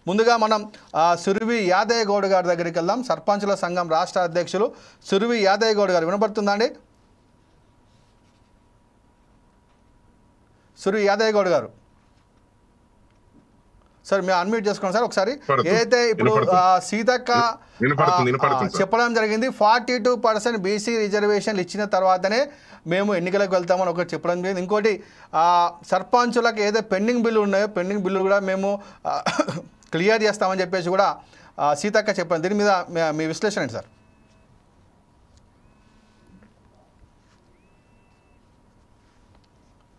ముందుగా మనం సురవి యాదయ్య గౌడ్ గారి దగ్గరికి వెళ్దాం. సర్పంచుల సంఘం రాష్ట్ర అధ్యక్షులు సురవి యాదయ్య గౌడ్ గారు వినపడుతుందండి? సురవి యాదయ్య గౌడ్ గారు సార్ మీరు అన్మ్యూట్ చేసుకోండి సార్ ఒకసారి. ఏదైతే ఇప్పుడు సీతక్క చెప్పడం జరిగింది 42% బీసీ రిజర్వేషన్లు ఇచ్చిన తర్వాతనే మేము ఎన్నికలకు వెళ్తామని ఒకటి చెప్పడం జరిగింది. ఇంకోటి సర్పంచులకు ఏదైతే పెండింగ్ బిల్లు ఉన్నాయో పెండింగ్ బిల్లు కూడా మేము క్లియర్ చేస్తామని చెప్పేసి కూడా సీతక్క చెప్పండి. దీని మీద మీ విశ్లేషణ ఏంటి సార్?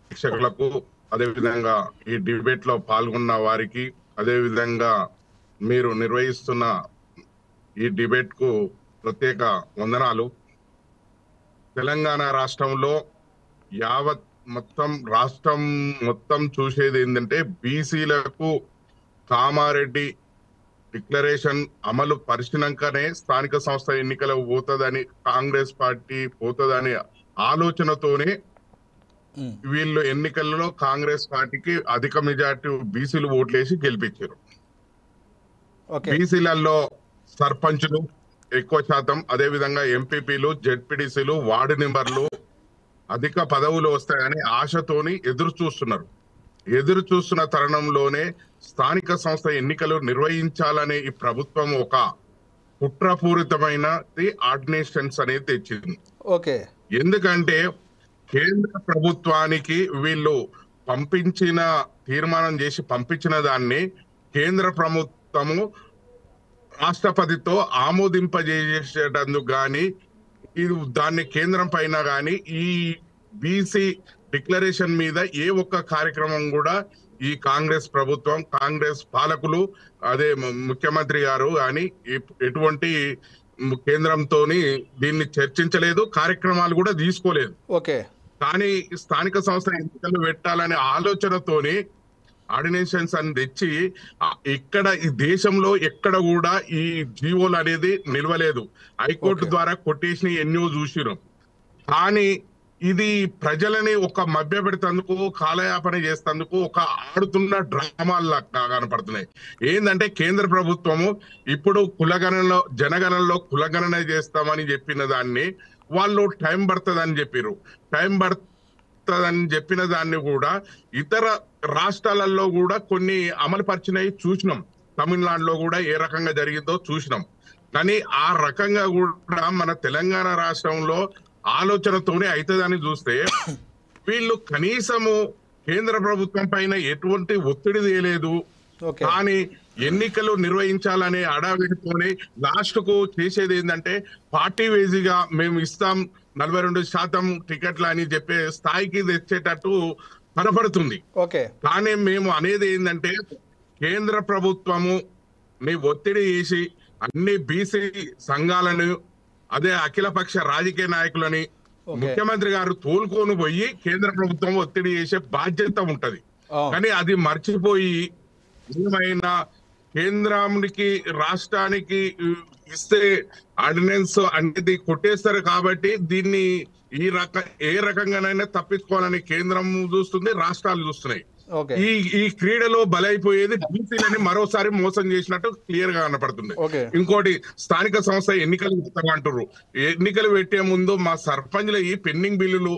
ప్రేక్షకులకు అదేవిధంగా ఈ డిబేట్ లో పాల్గొన్న వారికి అదేవిధంగా మీరు నిర్వహిస్తున్న ఈ డిబేట్ కు ప్రత్యేక వందనాలు. తెలంగాణ రాష్ట్రంలో యావత్ రాష్ట్రం మొత్తం చూసేది ఏంటంటే బీసీలకు కామారెడ్డి డిక్లరేషన్ అమలు పరిచినాకనే స్థానిక సంస్థ ఎన్నికలకు పోతుందని కాంగ్రెస్ పార్టీ పోతుందని ఆలోచనతోనే వీళ్ళు ఎన్నికల్లో కాంగ్రెస్ పార్టీకి అధిక మెజార్టీ బీసీలు ఓట్లేసి గెలిపించారు. బీసీలలో సర్పంచులు ఎక్కువ శాతం, అదే విధంగా ఎంపీపీలు, జెడ్పీటీసీలు, వార్డు మెంబర్లు అధిక పదవులు వస్తాయని ఆశతోని ఎదురు చూస్తున్న తరుణంలోనే స్థానిక సంస్థ ఎన్నికలు నిర్వహించాలనే ఈ ప్రభుత్వం ఒక కుట్రపూరితమైన ఆర్డినేషన్స్ అనేది తెచ్చింది. ఎందుకంటే కేంద్ర ప్రభుత్వానికి వీళ్ళు తీర్మానం చేసి పంపించిన దాన్ని కేంద్ర ప్రభుత్వము రాష్ట్రపతితో ఆమోదింపజేసేటందుకు గాని దాన్ని కేంద్రం పైన గాని ఈ బీసీ డిక్లరేషన్ మీద ఏ ఒక్క కార్యక్రమం కూడా ఈ కాంగ్రెస్ ప్రభుత్వం, కాంగ్రెస్ పాలకులు, అదే ముఖ్యమంత్రి గారు కానీ ఎటువంటి కేంద్రంతో దీన్ని చర్చించలేదు, కార్యక్రమాలు కూడా తీసుకోలేదు. కానీ స్థానిక సంస్థ ఎన్నికలు పెట్టాలనే ఆలోచనతోని ఆర్డినేషన్స్ అని తెచ్చి ఇక్కడ ఈ దేశంలో ఎక్కడ కూడా ఈ జీవోలు అనేది నిలవలేదు. హైకోర్టు ద్వారా కొటేషన్ ఎన్నో చూసినాం. కానీ ఇది ప్రజలని ఒక మభ్య పెడతందుకు, కాలయాపన చేసేందుకు ఒక ఆడుతున్న డ్రామాల్లా కనపడుతున్నాయి. ఏంటంటే కేంద్ర ప్రభుత్వము ఇప్పుడు జనగణనలో కులగణన చేస్తామని చెప్పిన దాన్ని వాళ్ళు టైం పడుతుందని చెప్పారు. టైం పడుతుందని చెప్పిన దాన్ని కూడా ఇతర రాష్ట్రాలలో కూడా కొన్ని అమలు పరిచినవి చూసినాం. తమిళనాడులో కూడా ఏ రకంగా జరిగిందో చూసినాం. కానీ ఆ రకంగా కూడా మన తెలంగాణ రాష్ట్రంలో ఆలోచనతోనే అవుతుందని చూస్తే వీళ్ళు కనీసము కేంద్ర ప్రభుత్వం పైన ఎటువంటి ఒత్తిడి తేలేదు. కానీ ఎన్నికలు నిర్వహించాలనే అడావిడితోనే లాస్ట్ కు చేసేది ఏంటంటే పార్టీ వేజీగా మేము ఇస్తాం 42% టికెట్లు అని చెప్పే స్థాయికి తెచ్చేటట్టు కనపడుతుంది. కానీ మేము అనేది ఏంటంటే కేంద్ర ప్రభుత్వము ఒత్తిడి చేసి అన్ని బీసీ సంఘాలను, అదే అఖిలపక్ష రాజకీయ నాయకులని ముఖ్యమంత్రి గారు తోలుకొని పోయి కేంద్ర ప్రభుత్వం ఒత్తిడి చేసే బాధ్యత ఉంటది. కానీ అది మర్చిపోయి ఏమైనా కేంద్రానికి రాష్ట్రానికి ఇస్తే ఆర్డినెన్స్ అనేది కొట్టేస్తారు. కాబట్టి దీన్ని ఏ రకంగానైనా తప్పించుకోవాలని కేంద్రం చూస్తుంది, రాష్ట్రాలు చూస్తున్నాయి. ఈ క్రీడలో బలైపోయేది బీసీలని మరోసారి మోసం చేసినట్టు క్లియర్ గా కనపడుతుంది. ఇంకోటి స్థానిక సంస్థ ఎన్నికలు అంటారు. ఎన్నికలు పెట్టే ముందు మా సర్పంచ్ల ఈ పెండింగ్ బిల్లులు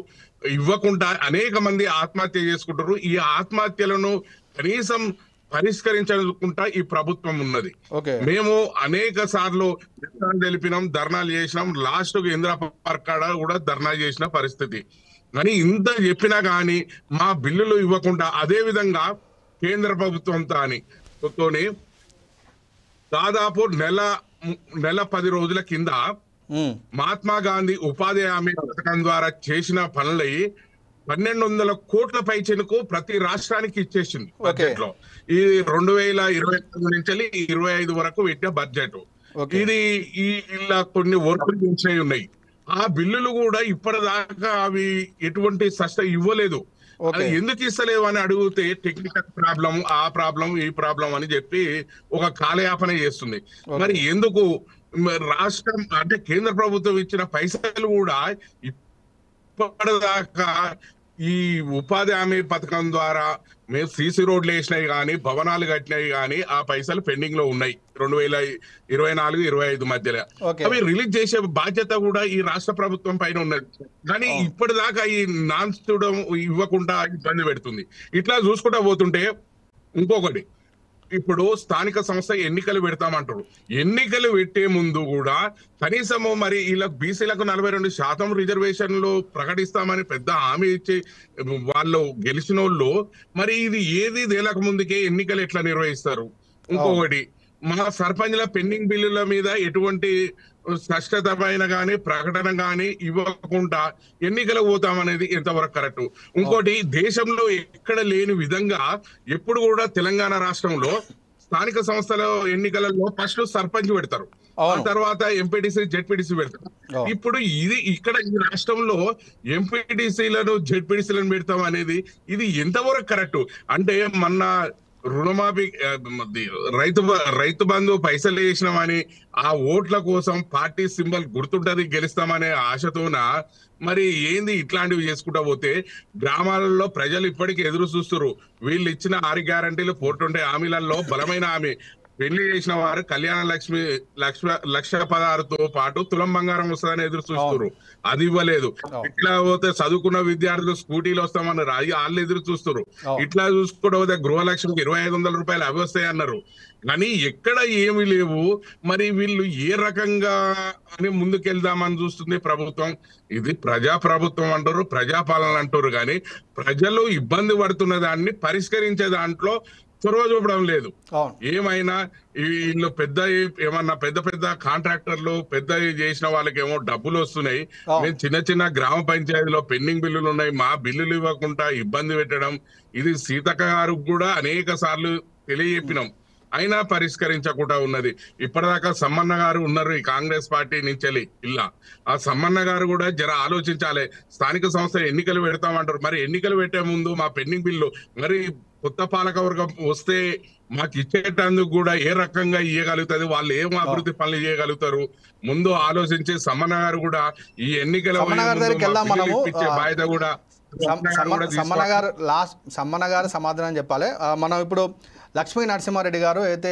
ఇవ్వకుండా అనేక మంది ఆత్మహత్య చేసుకుంటారు. ఈ ఆత్మహత్యలను కనీసం పరిష్కరించకుండా ఈ ప్రభుత్వం ఉన్నది. మేము అనేక సార్లు తెలిపినాం, ధర్నాలు చేసినాం. లాస్ట్ కు ఇందిరా పార్క్ కాడ కూడా ధర్నా చేసిన పరిస్థితి. కానీ ఇంత చెప్పినా గాని మా బిల్లులు ఇవ్వకుండా, అదే విధంగా కేంద్ర ప్రభుత్వంతోనే దాదాపు నెల 10 రోజుల కింద మహాత్మా గాంధీ ఉపాధి హామీ పథకం ద్వారా చేసిన పనులై 1200 కోట్ల పైచలకు ప్రతి రాష్ట్రానికి ఇచ్చేసింది బడ్జెట్ లో. ఇది 2023 నుంచి 25 వరకు పెట్టిన బడ్జెట్. ఇది ఇలా కొన్ని వర్కులు చేసినవి ఉన్నాయి. ఆ బిల్లులు కూడా ఇప్పటిదాకా అవి ఎటువంటి ఇవ్వలేదు. ఎందుకు ఇస్తలేవు అని అడిగితే టెక్నికల్ ప్రాబ్లం, ఆ ప్రాబ్లం, ఈ ప్రాబ్లం అని చెప్పి ఒక కాలయాపన చేస్తుంది. మరి ఎందుకు రాష్ట్రం అంటే కేంద్ర ప్రభుత్వం ఇచ్చిన పైసలు కూడా ఇప్పటిదాకా ఈ ఉపాధి హామీ పథకం ద్వారా మేము సీసీ రోడ్లు వేసినవి కానీ భవనాలు కట్టినవి కానీ ఆ పైసలు పెండింగ్ లో ఉన్నాయి 2024-25 మధ్యలో. అవి రిలీజ్ చేసే బాధ్యత కూడా ఈ రాష్ట్ర ప్రభుత్వం పైన ఉన్నది. కానీ ఇప్పటిదాకా ఈ నాన్ చూడడం ఇవ్వకుండా ఇబ్బంది పెడుతుంది. ఇట్లా చూసుకుంటా పోతుంటే ఇంకొకటి, ఇప్పుడు స్థానిక సంస్థ ఎన్నికలు పెడతామంటారు. ఎన్నికలు పెట్టే ముందు కూడా కనీసము మరి ఇలా బీసీలకు 42% రిజర్వేషన్లు ప్రకటిస్తామని పెద్ద హామీ ఇచ్చి వాళ్ళు గెలిచిన వాళ్ళు మరి ఇది ఏది తేలక ముందుకే ఎన్నికలు ఎట్లా నిర్వహిస్తారు? ఇంకొకటి, మా సర్పంచ్ల పెండింగ్ బిల్లుల మీద ఎటువంటి స్పష్టతమైన గానీ ప్రకటన గానీ ఇవ్వకుండా ఎన్నికలు పోతామనేది ఎంతవరకు కరెక్ట్? ఇంకోటి, దేశంలో ఎక్కడ లేని విధంగా ఎప్పుడు కూడా తెలంగాణ రాష్ట్రంలో స్థానిక సంస్థల ఎన్నికలలో ఫస్ట్ సర్పంచ్ పెడతారు, ఆ తర్వాత ఎంపీటీసీ జెడ్పీటీసీ పెడతారు. ఇప్పుడు ఇది ఇక్కడ ఈ రాష్ట్రంలో ఎంపీటీసీలను జెడ్పీటీసీలను పెడతాం అనేది ఇది ఎంతవరకు కరెక్ట్? అంటే మొన్న రుణమాఫీ రైతు బంధు పైసలు వేసినామని ఆ ఓట్ల కోసం పార్టీ సింబల్ గుర్తుంటది గెలుస్తామనే ఆశతోన మరి ఏంది ఇట్లాంటివి చేసుకుంటా పోతే గ్రామాలలో ప్రజలు ఇప్పటికీ ఎదురు చూస్తున్నారు. వీళ్ళు ఇచ్చిన 6 గ్యారంటీలు 420 హామీలలో బలమైన హామీ పెళ్లి చేసిన వారు కళ్యాణ లక్ష్మి 1,16,000తో పాటు తులం బంగారం వస్తుందని ఎదురు చూస్తున్నారు, అది ఇవ్వలేదు. ఇట్లా పోతే చదువుకున్న విద్యార్థులు స్కూటీలు వస్తామన్నారు, అది వాళ్ళు ఎదురు చూస్తున్నారు. ఇట్లా చూసుకుంటూ పోతే గృహలక్ష్మికి 2,500 రూపాయలు అవి వస్తాయి అన్నారు, కానీ ఎక్కడ ఏమి లేవు. మరి వీళ్ళు ఏ రకంగా అని ముందుకెళ్దామని చూస్తుంది ప్రభుత్వం? ఇది ప్రజా ప్రభుత్వం అంటారు, ప్రజాపాలన అంటారు, కానీ ప్రజలు ఇబ్బంది పడుతున్న దాన్ని పరిష్కరించే దాంట్లో చొరవ చూపడం లేదు. ఏమైనా వీళ్ళు ఏమన్నా పెద్ద కాంట్రాక్టర్లు పెద్ద చేసిన వాళ్ళకేమో డబ్బులు వస్తున్నాయి, మేము చిన్న గ్రామ పంచాయతీలో పెండింగ్ బిల్లులు ఉన్నాయి, మా బిల్లులు ఇవ్వకుండా ఇబ్బంది పెట్టడం, ఇది సీతక్క గారికి కూడా అనేక సార్లు తెలియజెప్పినాం, అయినా పరిష్కరించకుండా ఉన్నది. ఇప్పటిదాకా సమ్మన్న గారు ఉన్నారు ఈ కాంగ్రెస్ పార్టీ నుంచి ఇలా, ఆ సమ్మన్న గారు కూడా జర ఆలోచించాలి. స్థానిక సంస్థ ఎన్నికలు పెడతామంటారు, మరి ఎన్నికలు పెట్టే ముందు మా పెండింగ్ బిల్లు మరి కొత్త పాలకవర్గం వస్తే మాకు ఇచ్చేటందుకు కూడా ఏ రకంగా ఇవ్వగలుగుతుంది, వాళ్ళు ఏం అభివృద్ధి పనులు చేయగలుగుతారు ముందు ఆలోచించి సమ్మన్న గారు కూడా ఈ ఎన్నికల ఇచ్చే బాధ్యత కూడా సమ్మన్న గారు సమాధానం చెప్పాలి. మనం ఇప్పుడు లక్ష్మీ నరసింహారెడ్డి గారు అయితే